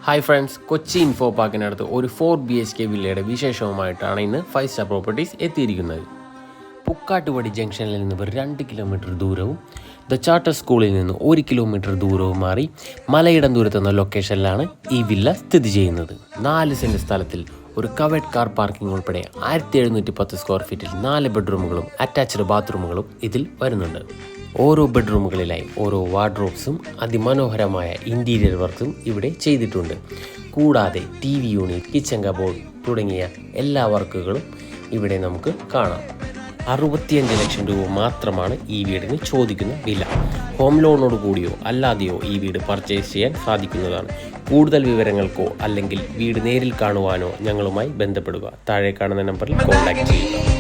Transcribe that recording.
Hi friends, Kochi info പാർക്കിനടുത്ത് ഒരു 4 BHK വില്ലയുടെ വിശേഷവുമായിട്ടാണ് ഇന്ന് 5 star properties എത്തിയിരിക്കുന്നത്. പുക്കാട്ടുപടി ജംഗ്ഷനിൽ നിന്ന് ഒരു 2 കിലോമീറ്റർ ദൂരവും ദ ചാർട്ടർ സ്കൂളിൽ നിന്ന് 1 കിലോമീറ്റർ ദൂരവും മാറി മലയിടം ദൂരത്തെന്ന ലൊക്കേഷനിലാണ് ഈ വില്ല സ്ഥിതി ചെയ്യുന്നത്. 4 സെൻറ്റ് സ്ഥലത്തിൽ ഒരു കവേർഡ് കാർ പാർക്കിംഗ് ഉൾപ്പെടെ 1710 സ്ക്വയർ ഫീറ്റിൽ 4 ബെഡ്റൂമുകളും അറ്റാച്ച്ഡ് ബാത്റൂമുകളും ഇതിൽ വരുന്നുണ്ട്. ഓരോ ബെഡ്റൂമുകളിലായി ഓരോ വാർഡ്രോബ്സും അതിമനോഹരമായ ഇൻറ്റീരിയർ വർക്കും ഇവിടെ ചെയ്തിട്ടുണ്ട്. കൂടാതെ TV യൂണിറ്റ്, കിച്ചൺ കബോർഡ് തുടങ്ങിയ എല്ലാ വർക്കുകളും ഇവിടെ നമുക്ക് കാണാം. 65 ലക്ഷം രൂപ മാത്രമാണ് ഈ വീടിന് ചോദിക്കുന്ന വില. ഹോം ലോണോട് കൂടിയോ അല്ലാതെയോ ഈ വീട് പർച്ചേസ് ചെയ്യാൻ സാധിക്കുന്നതാണ്. കൂടുതൽ വിവരങ്ങൾക്കോ അല്ലെങ്കിൽ വീട് നേരിൽ കാണുവാനോ ഞങ്ങളുമായി ബന്ധപ്പെടുക. താഴെ കാണുന്ന നമ്പറിൽ കോൺടാക്റ്റ് ചെയ്യുക.